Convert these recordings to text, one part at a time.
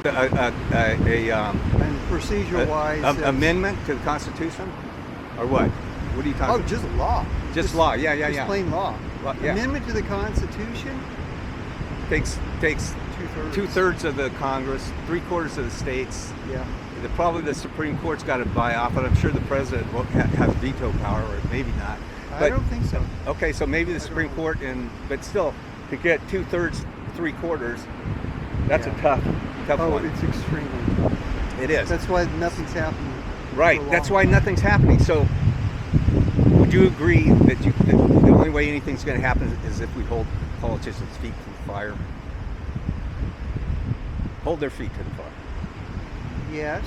And procedure-wise, amendment to the Constitution, or what? What are you talking? Oh, just law. Just law. Yeah, yeah, just yeah. Plain law. Yeah. Amendment to the Constitution Takes two-thirds. 2/3 of the Congress, 3/4 of the states. Yeah. Probably the Supreme Court's got to buy off it. I'm sure the president won't have veto power, or maybe not. I don't think so. Okay, so maybe the Supreme Court, but still, to get 2/3, 3/4, that's a tough Oh, one. it's extremely tough. It is. That's why nothing's happening. Right. for That's long. why nothing's happening. So, would you agree that the only way anything's going to happen is if we hold politicians' feet to the fire? Hold their feet to the fire. Yes,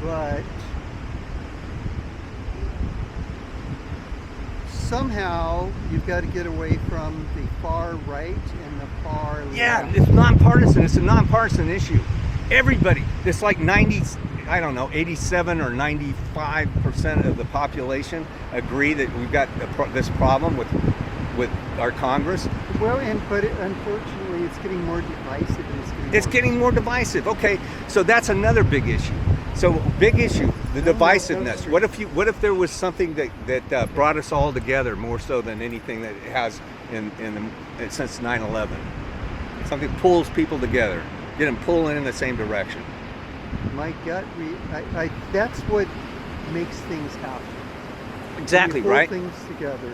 but somehow you've got to get away from the far right and the far Yeah, left. it's nonpartisan. It's a nonpartisan issue. Everybody, it's like 87 or 95% of the population agree that we've got this problem with our Congress. Well, but unfortunately, it's getting more divisive. And It's getting more divisive. Okay, so that's another big issue. So big issue, the divisiveness. What if there was something that brought us all together more so than anything that it has since 9/11? Something pulls people together, get them pulling in the same direction. My gut, that's what makes things happen. Exactly, You pull right? things together,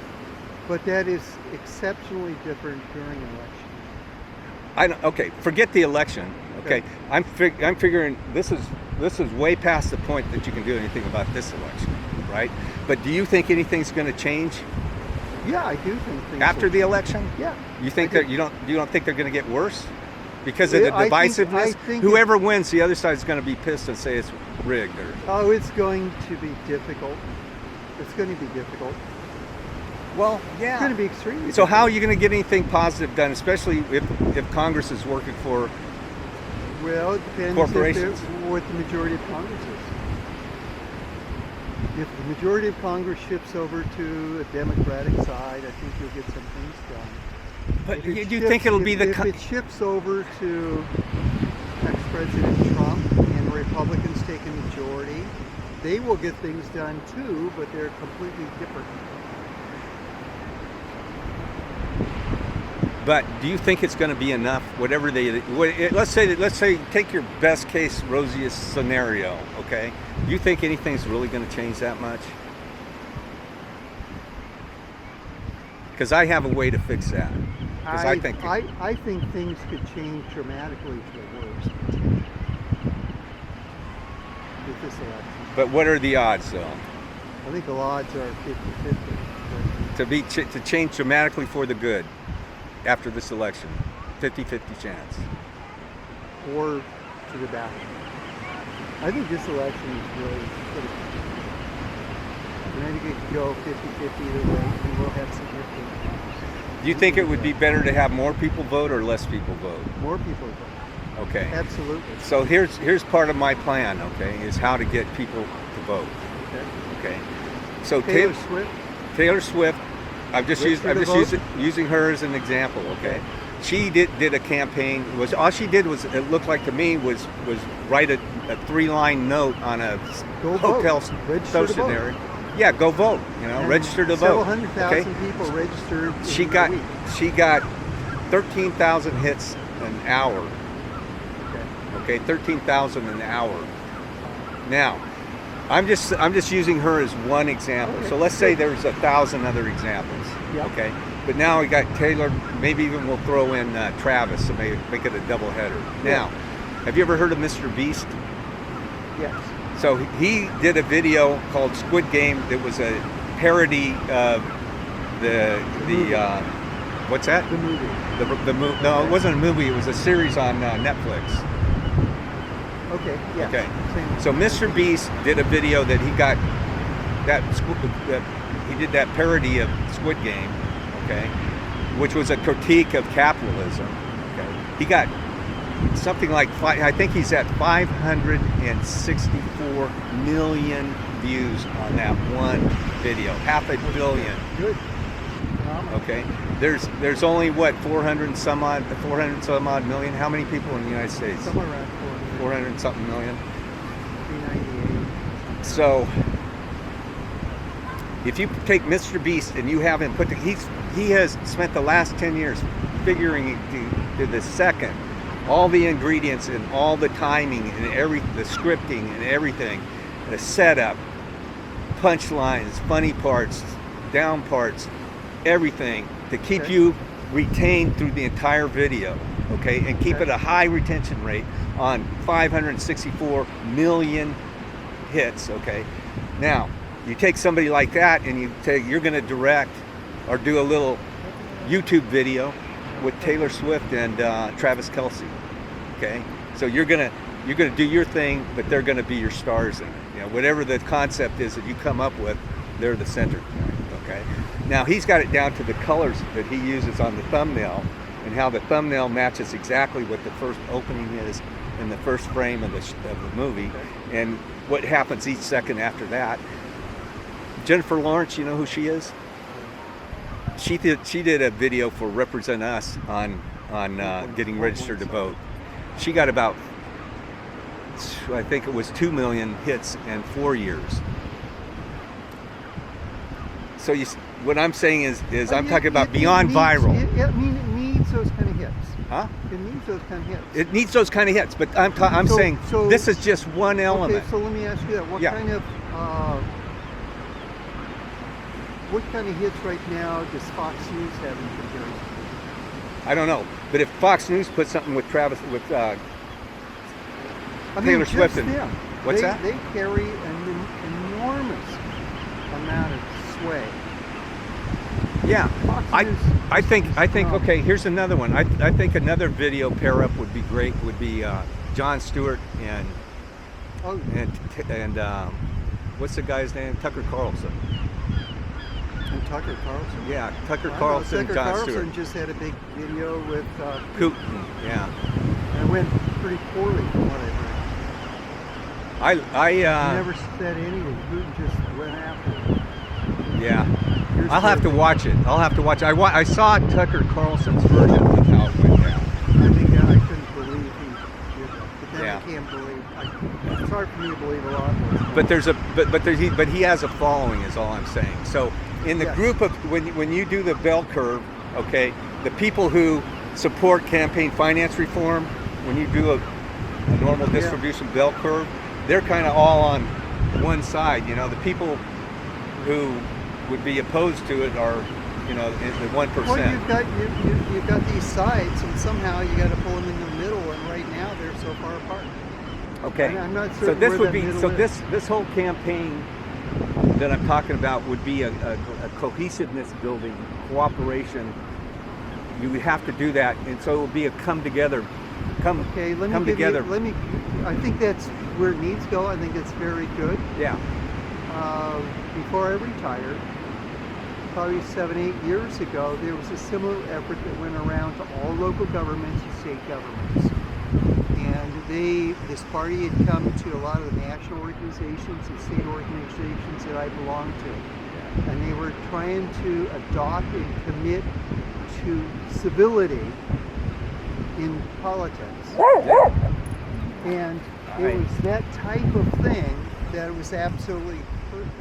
but that is exceptionally different during election. Okay, forget the election. Okay, I'm figuring this is way past the point that you can do anything about this election, right? But do you think anything's going to change Yeah, I do think things after will the change. election? Yeah. You think I that do. you don't think they're going to get worse because of the I divisiveness? I think Whoever wins, the other side's going to be pissed and say it's rigged. Oh, it's going to be difficult. It's going to be difficult. Well, It's yeah. going to be extremely. So how are you going to get anything positive done, especially if Congress is working for? Well, it depends corporations? what the majority of Congress is. If the majority of Congress shifts over to a Democratic side, I think you'll get some things done. But If do it you shifts- think it'll be if it shifts over to ex-President Trump and the Republicans take a majority, they will get things done too, but they're completely different. But do you think it's going to be enough? Whatever let's say take your best case, rosiest scenario. Okay, do you think anything's really going to change that much? Because I have a way to fix that. Because I think things could change dramatically for the worse with this election. But what are the odds, though, I think the odds are 50-50. to change dramatically for the good after this election? 50-50 chance. Or to the bad. I think this election is really critical. And I think it could go 50-50 either way, and we'll have significant. Do you think it would be better to have more people vote or less people vote? More people vote. Okay. Absolutely. So here's part of my plan. Okay, is how to get people to vote. Okay. Okay. So Taylor Swift. Taylor Swift. I'm just using her as an example. Okay. She did a campaign. All she did was, it looked like to me, was write a 3-line note on a Go hotel vote. Register to vote. stationery. Yeah, go vote. And register to several vote. 100,000 people registered. She in a got week. 13,000 hits an hour. Okay. Okay, 13,000 an hour. Now, I'm just using her as one example. Okay. So let's say there's 1,000 other examples. Yeah. Okay, but now we got Taylor. Maybe even we'll throw in Travis to make it a double header. Now, have you ever heard of Mr. Beast? Yes. So he did a video called Squid Game. That was a parody of the what's that? The movie. The movie? No, it wasn't a movie. It was a series on Netflix. Okay. Yeah. Okay. Same. So Mr. Beast did a video that he got he did that parody of Squid Game, okay, which was a critique of capitalism. Okay, he got something like I think he's at 564 million views on that one video, 500 million. Good. Okay, there's only what 400 some odd million. How many people in the United States? Somewhere around 400 something million. 398. So if you take Mr. Beast and you have him he has spent the last 10 years figuring to the second all the ingredients and all the timing and the scripting and everything, the setup, punchlines, funny parts, down parts, everything to keep Okay. you retained through the entire video, okay, and keep Okay. it a high retention rate on 564 million hits, okay. Now you take somebody like that and you're going to direct or do a little YouTube video with Taylor Swift and Travis Kelce, okay. So you're gonna do your thing, but they're gonna be your stars in it. You know, whatever the concept is that you come up with, they're the center point, okay. Now he's got it down to the colors that he uses on the thumbnail and how the thumbnail matches exactly what the first opening is in the first frame of the movie, and what happens each second after that. Jennifer Lawrence, you know who she is? She did a video for Represent Us on getting registered to vote. She got about, I think it was 2 million hits in 4 years. So what I'm saying is I'm talking about beyond viral. I mean, it needs those kind of hits. Huh? It needs those kind of hits. It needs those kind of hits, but I'm saying so- this is just one element. Okay, so let me ask you that. Yeah. What kind of hits right now does Fox News have in comparison? I don't know, but if Fox News put something with I mean, Taylor just Swift and them. what's they, that? They carry an enormous amount of sway. Yeah, Fox News I think is okay. Here's another one. I think another video pair up would be great. Would be Jon Stewart and Oh, what's the guy's name? Tucker Carlson. and Tucker Carlson. Yeah, Tucker I don't know, Carlson, Tucker Jon Carlson Stewart. just had a big video with Putin. Yeah. and it went pretty poorly from what I heard. He never said anything. Putin just went after it. Yeah. Here's I'll have to the- watch it. I saw Tucker Carlson's version of how it went down. I think I couldn't believe he did that. But then Yeah. I can't believe. It's hard for me to believe a lot of what's But he has a following, is all I'm saying. So in the Yes. group of when you do the bell curve, okay, the people who support campaign finance reform, when you do a normal Yeah. distribution bell curve, they're kind of all on one side. You know, the people who would be opposed to it are, you know, in the 1%. Well, you've got these sides, and somehow you got to pull them in the middle. And right now they're so far apart. Okay. And I'm not So certain this where would that be middle so is. this whole campaign that I'm talking about would be a cohesiveness building, cooperation. You would have to do that, and so it would be a come together. Okay, let me come give together. you. I think that's where it needs to go. I think it's very good. Yeah. Before I retired, probably 7-8 years ago, there was a similar effort that went around to all local governments and state governments. And this party had come to a lot of the national organizations and state organizations that I belong to. And they were trying to adopt and commit to civility in politics. And it was that type of thing that was absolutely pertinent.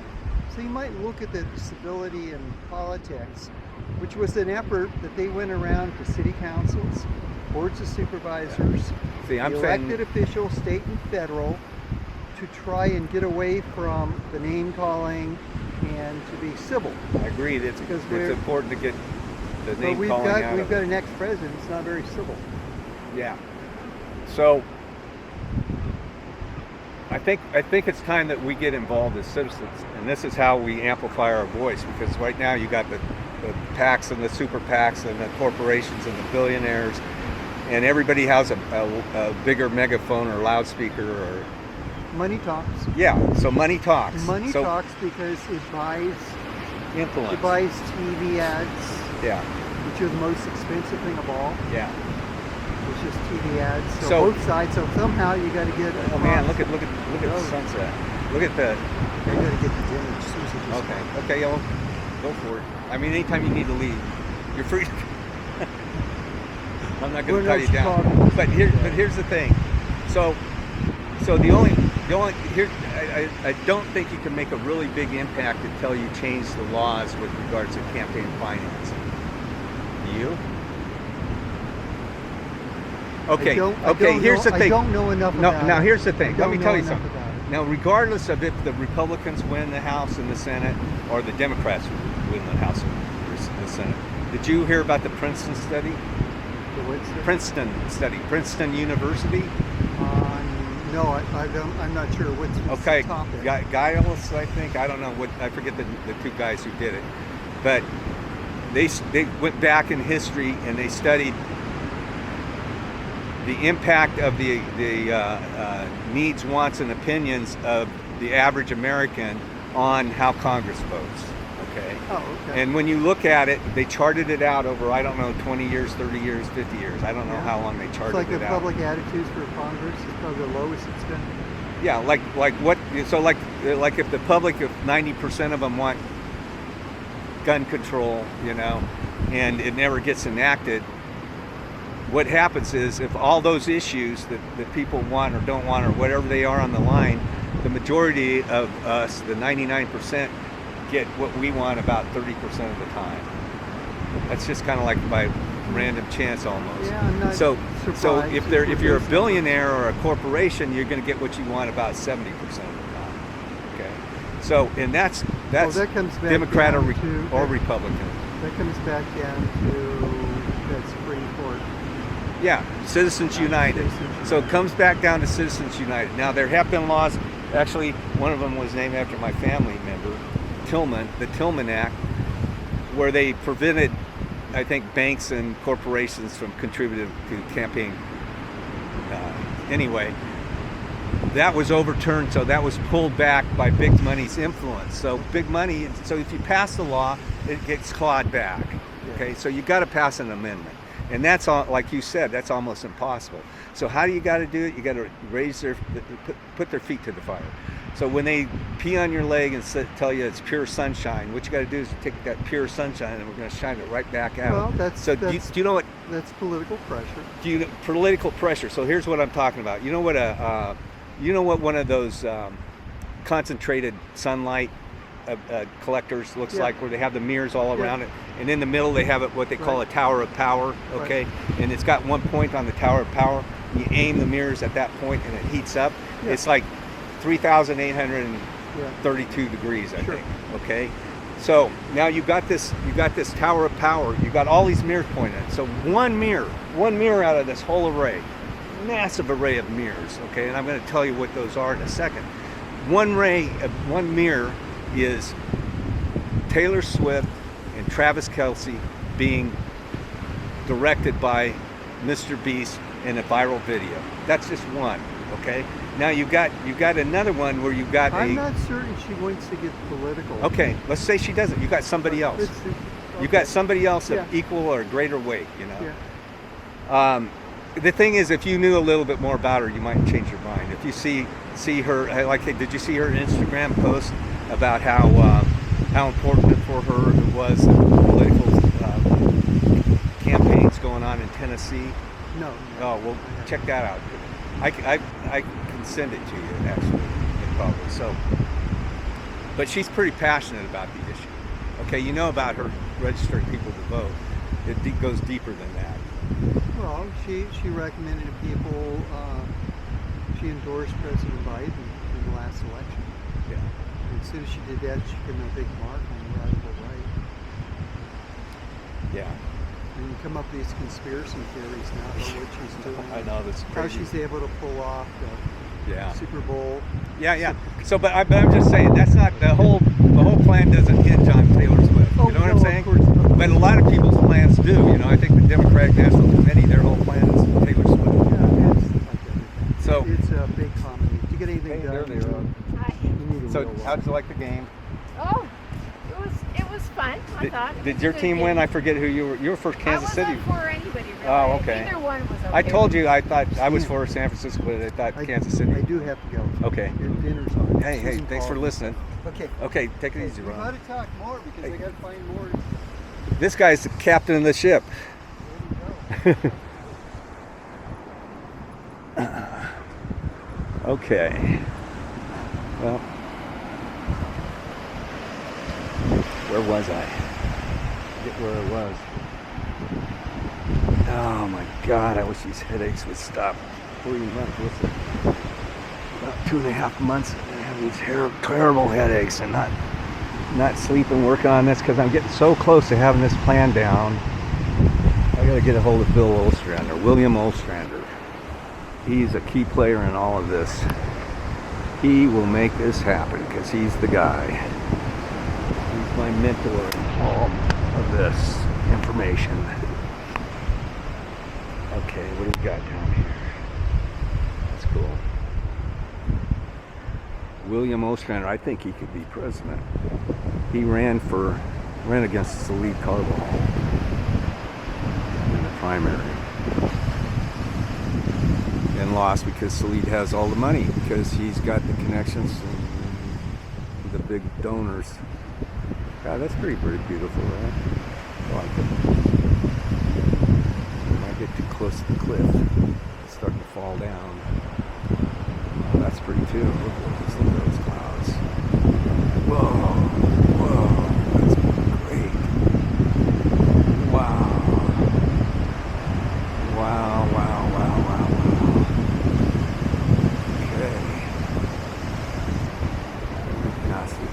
So you might look at the civility in politics, which was an effort that they went around to city councils, boards of supervisors, See, I'm elected saying officials, state and federal, to try and get away from the name calling and to be civil. I agree. It's we're- important to get the But name we've calling got out of an it. ex-president that's not very civil. Yeah. So I think it's time that we get involved as citizens, and this is how we amplify our voice. Because right now you got the PACs and the super PACs and the corporations and the billionaires, and everybody has a bigger megaphone or loudspeaker or Money talks. yeah. So money talks. Money so talks because it buys influence. TV ads, Yeah. which are the most expensive thing of all. Yeah. It's just TV ads. So, So- both sides. So somehow you got to get. Oh man, look at the sunset. Look at the. You got to get the dinner. Susan just- Okay. Okay, y'all. Go for it. I mean, anytime you need to leave. You're free. I'm not We're going to tie not you down. Chicago. But here's the thing. So the only here I don't think you can make a really big impact until you change the laws with regards to campaign finance. You? Okay. I Okay. don't Here's know, the thing. I don't know enough No, about now it. here's the thing. I Let me don't tell know you enough something. about it. Now, regardless of if the Republicans win the House and the Senate, or the Democrats win the House and the Senate, did you hear about the Princeton study? The what's it? Princeton study, Princeton University. No, I don't. I'm not sure what's Okay, the topic. Giles, I think. I don't know what. I forget the two guys who did it, but they went back in history and they studied the impact of the needs, wants, and opinions of the average American on how Congress votes. Okay. Oh, okay. And when you look at it, they charted it out over, I don't know, 20 years, 30 years, 50 years. I don't know Yeah. how long they It's charted like it the out. public attitudes for Congress is probably the lowest it's been. Yeah, like what? So like if the public, if 90% of them want gun control, you know, and it never gets enacted, what happens is if all those issues that people want or don't want or whatever they are on the line, the majority of us, the 99%, get what we want about 30% of the time. That's just kind of like by random chance almost. Yeah, I'm not So surprised if it you're a was- billionaire or a corporation, you're going to get what you want about 70% of the time. Okay. So and that's Well, that comes back Democrat down or to- Republican. That comes back down to that Supreme Court. Yeah, Citizens United. Citizens So it United. comes back down to Citizens United. Now there have been laws. Actually, one of them was named after my family member, Tillman, the Tillman Act, where they prevented, I think, banks and corporations from contributing to campaign. Anyway, that was overturned, so that was pulled back by big money's influence. So big money. So if you pass the law, it gets clawed back. Okay, so you got to pass an amendment, and that's all. Like you said, that's almost impossible. So how do you got to do it? You got to raise put their feet to the fire. So when they pee on your leg and tell you it's pure sunshine, what you got to do is take that pure sunshine and we're going to shine it right back out. Well, that's so do you know what? That's political pressure. Political pressure. So here's what I'm talking about. You know what one of those concentrated sunlight collectors looks Yeah. like, where they have the mirrors all Yeah. around it, and in the middle they have what they call Right. a tower of power. Okay, and it's got one point on the tower of power. And you aim the mirrors at that point, and it heats up. Yeah. It's like 3,832 degrees, I Sure. think. Okay. So now you got this tower of power. You got all these mirrors pointed at it. So one mirror out of this whole array, massive array of mirrors. Okay, and I'm going to tell you what those are in a second. One mirror is Taylor Swift and Travis Kelce being directed by Mr. Beast in a viral video. That's just one. Okay. Now you got another one where you've got I'm not certain she wants to get political. Okay, let's say she doesn't. You got somebody else. You got somebody else of equal or greater weight, you know. Yeah. The thing is, if you knew a little bit more about her, you might change your mind. If you see her, did you see her Instagram post about how important for her it was political campaigns going on in Tennessee? No. Oh well, check that out. I can send it to you actually, probably. So, but she's pretty passionate about the issue. Okay, you know about her registering people to vote. It goes deeper than that. Well, she recommended to people. She endorsed President Biden in the last election. Yeah. And as soon as she did that, she put a big mark on the radical right. Yeah. And you come up with these conspiracy theories now about what she's doing. I know that's How crazy. she's able to pull off the Yeah. Super Bowl. Yeah. So, but I'm just saying that's not the whole plan doesn't hinge on Taylor Swift. Oh, You know what no, I'm of saying? course not. But a lot of people's plans do. You know, I think the Democratic National Committee, their whole plan is Taylor Swift. Yeah, it's like everything. So- It's a big comedy. To get anything Hey, done, there they are. Hi. you need a So, real how'd you like the game? Oh, it was fun. I thought. It Did was your a good team game. win? I forget who you were. You were for Kansas City. I wasn't for anybody really. Oh, okay. Either one was okay. I told you I thought I was for San Francisco, but I thought Kansas City. I do have to go. Okay. Your dinner's on. Hey, Susan thanks for called. listening. Okay. Okay, take it easy, We Ron. gotta talk more because I gotta find more This guy's the captain of the ship. Okay. Well, where was I? Forget where I was. Oh my God! I wish these headaches would stop. 3 months. What's it? About 2.5 months. I have these terrible headaches and not sleeping, working on this because I'm getting so close to having this plan down. I gotta get a hold of Bill Ostrander, William Ostrander. He's a key player in all of this. He will make this happen because he's the guy. He's my mentor in all of this information. Okay, what do we got down here? That's cool. William Ostrander, I think he could be president. He ran against Salid Carvajal in the primary. And lost because Salid has all the money, because he's got the connections and the big donors. God, that's pretty beautiful, right? I like it. Might get too close to the cliff. It's starting to fall down. Oh, that's pretty too. Look at those clouds. Whoa, whoa, that's great. Wow. Wow, wow, wow, wow, wow. Okay. Fantastic.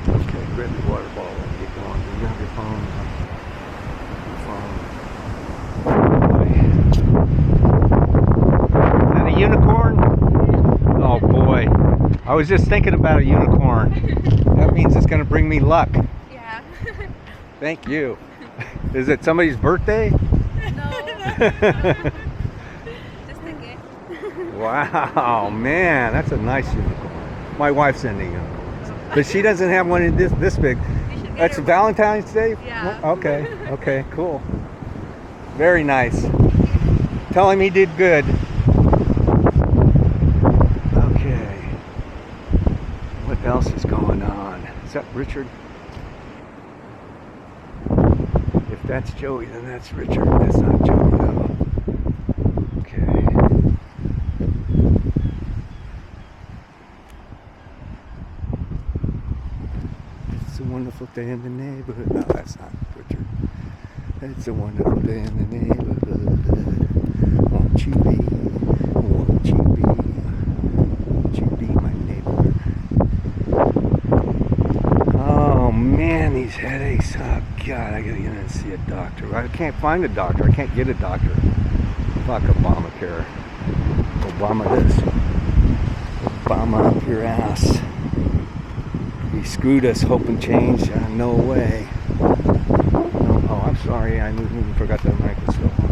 Okay, grab your water bottle and get going. Do you have your phone? Your phone. Is that a unicorn? Oh boy. I was just thinking about a unicorn. That means it's going to bring me luck. Yeah. Thank you. Is it somebody's birthday? No. Just a gift. Wow, man, that's a nice unicorn. My wife's into unicorns, but she doesn't have one in this big. You should get That's her one. Valentine's Day? Yeah. Okay, okay, cool. Very nice. Tell him he did good. Okay. What else is going on? Is that Richard? If that's Joey, then that's Richard. That's not Joey, though. Okay. It's a wonderful day in the neighborhood. No, that's not Richard. It's a wonderful day in the neighborhood. Won't you be my neighbor? Oh man, these headaches. Oh God, I gotta get in and see a doctor. I can't find a doctor. I can't get a doctor. Fuck Obamacare. Obama this. Obama up your ass. He screwed us, hope and change. No way. Oh, I'm sorry. I even forgot that mic was still on.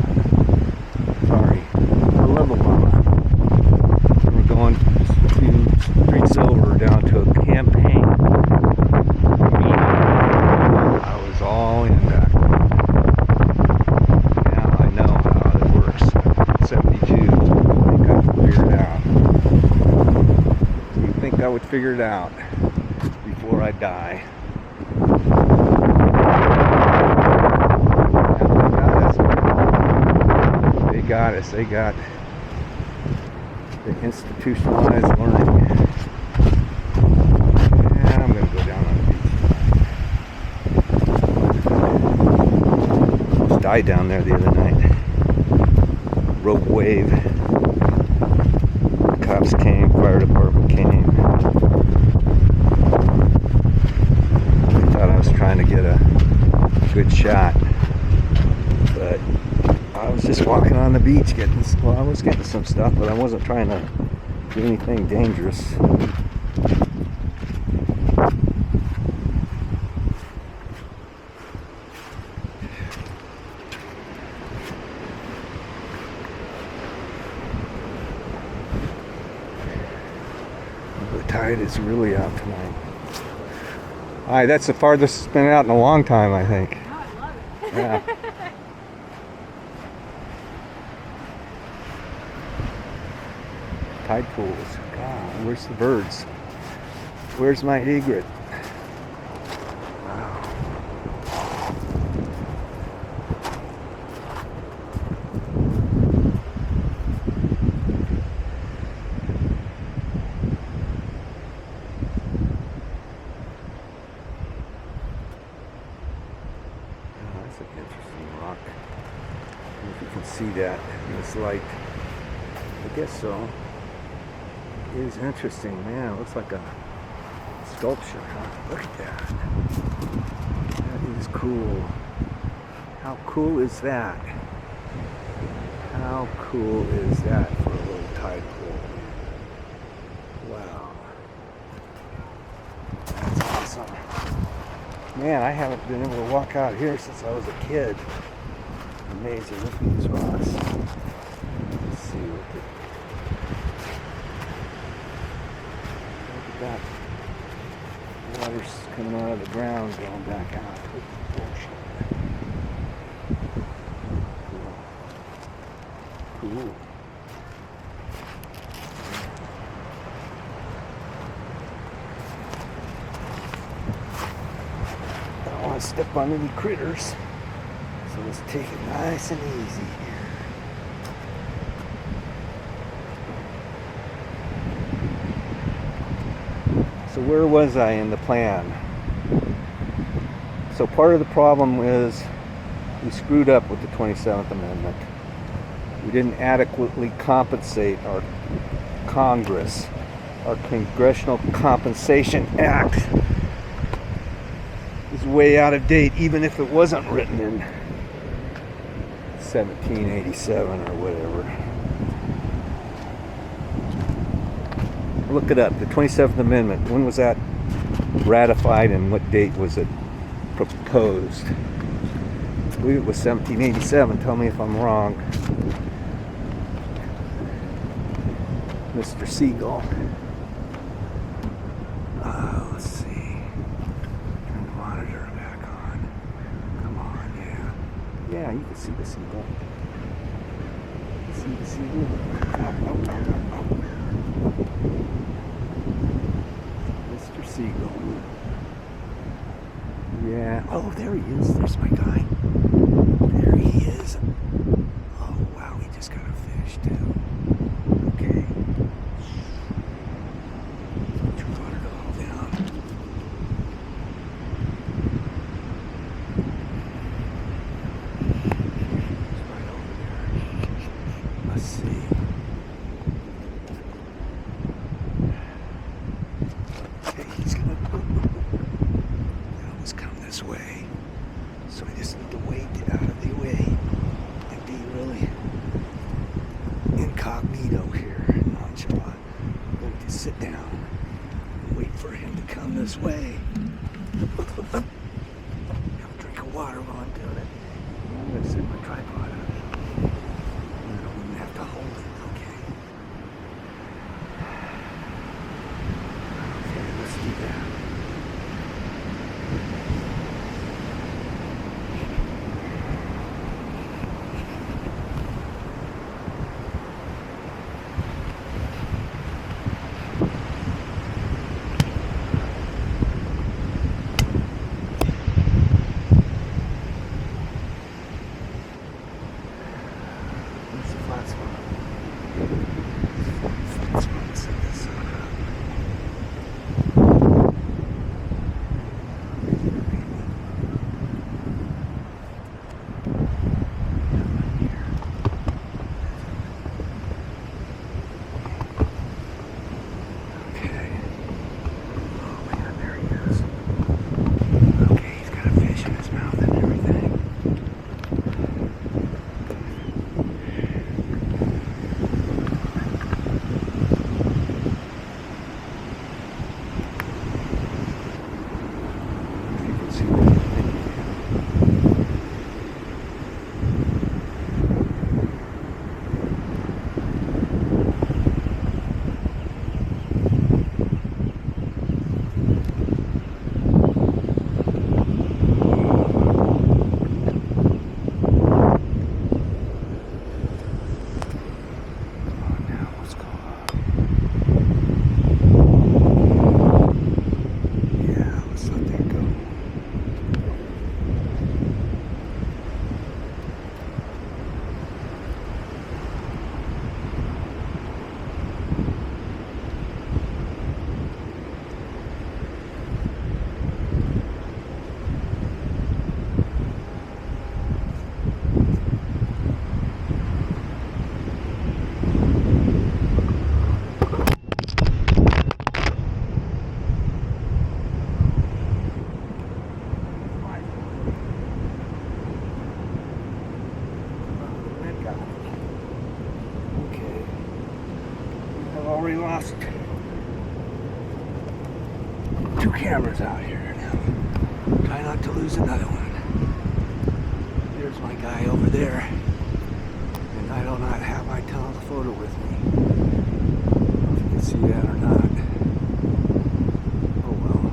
Sorry. I love Obama. We're going to Street Silver down to a campaign meeting. I was all in that. Now I know how it works. 72. I think I figured it out. You think I would figure it out before I die? They got us. They got the institutionalized learning. Yeah, I'm going to go down on the beach. Just died down there the other night. Rope wave. Cops came, fire department came. They thought I was trying to get a good shot. But I was just walking on the beach I was getting some stuff, but I wasn't trying to do anything dangerous. The tide is really out tonight. Alright, that's the farthest it's been out in a long time, I think. Oh, I love it. Yeah. Tide pools. God, where's the birds? Where's my egret? Wow. Oh, that's an interesting rock. I don't know if you can see that in this light. I guess so. It is interesting, man. It looks like a sculpture, huh? Look at that. That is cool. How cool is that? How cool is that for a little tide pool? Wow. That's awesome. Man, I haven't been able to walk out here since I was a kid. Amazing. Look at these rocks. Let's see what the... Look at that. Water's coming out of the ground, going back out. Cool. Cool. I don't want to step on any critters, so let's take it nice and easy here. So where was I in the plan? So part of the problem is we screwed up with the 27th Amendment. We didn't adequately compensate our Congress. Our Congressional Compensation Act is way out of date, even if it wasn't written in 1787 or whatever. Look it up. The 27th Amendment. When was that ratified and what date was it proposed? I believe it was 1787. Tell me if I'm wrong. Mr. Siegel. Let's see. Turn the monitor back on. Come on, yeah. Yeah, you can see the Siegel. See the Siegel? Mr. Siegel. Yeah. Oh, there he is. There's my guy. There he is. Oh, wow. He just got a fish, too. Okay. Put your water all down. It's right over there. Let's see. Okay, he's gonna always come this way. So I just need to wait out of the way and be really incognito here, nonchalant. I'm going to sit down and wait for him to come this way. Have a drink of water while I'm doing it. I'm going to set my tripod up. And then I wouldn't have to hold it, okay? Okay, let's do that. Where's the flat spot? Flat spot, set this up. Okay. Oh man, there he is. Okay, he's got a fish in his mouth and everything. already lost 2 cameras out here now. Try not to lose another one. There's my guy over there. And I do not have my telephoto with me. I don't know if you can see that or not. Oh well.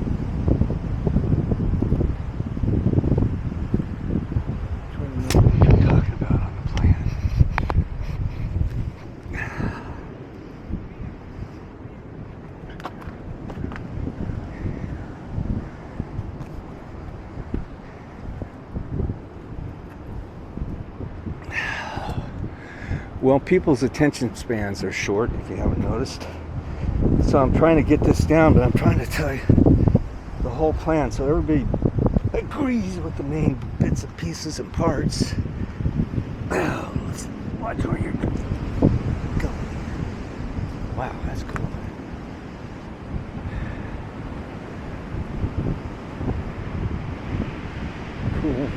Trying to know what you're talking about on the plan. Well, people's attention spans are short, if you haven't noticed. So I'm trying to get this down, but I'm trying to tell you the whole plan so everybody agrees with the main bits and pieces and parts. Let's watch where you're going. Wow, that's cool. Cool.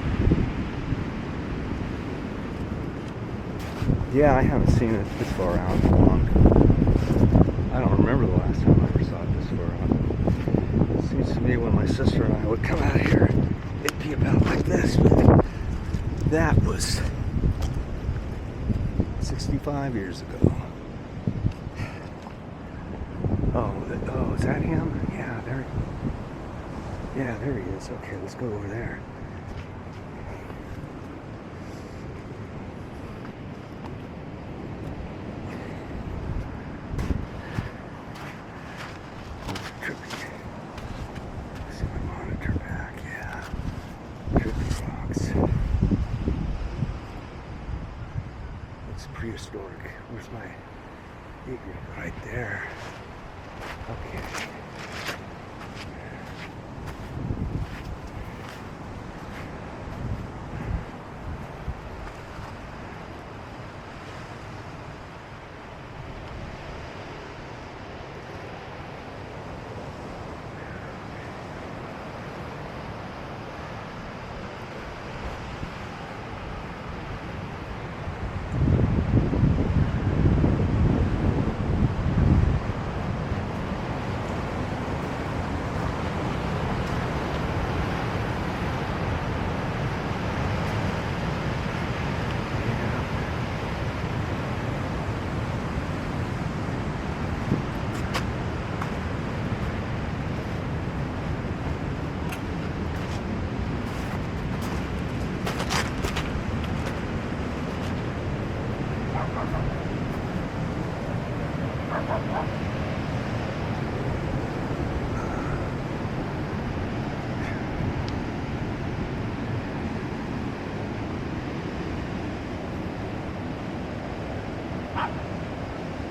Yeah, I haven't seen it this far out in long. I don't remember the last time I ever saw it this far out. It seems to me when my sister and I would come out here, it'd be about like this, but that was 65 years ago. Oh, is that him? Yeah, there he is. Okay, let's go over there. See my monitor back, yeah. Trippy rocks. It's prehistoric. Where's my egret? Right there. Okay.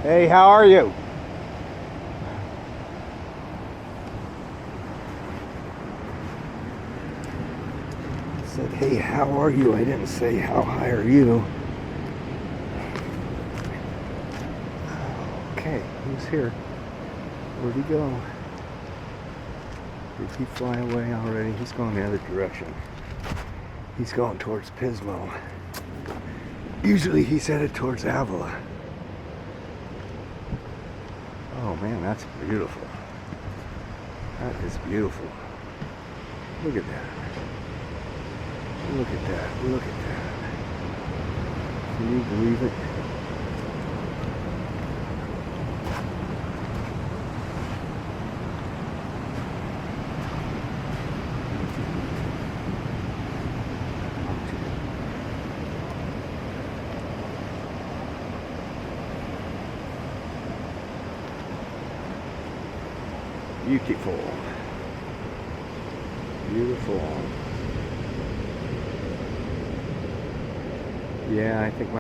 Hey, how are you? I said, hey, how are you? I didn't say, how high are you? Okay, he's here. Where'd he go? Did he fly away already? He's going the other direction. He's going towards Pismo. Usually he's headed towards Avila. Oh man, that's beautiful. That is beautiful. Look at that. Look at that. Look at that. Can you believe it? Beautiful. Beautiful. Yeah, I think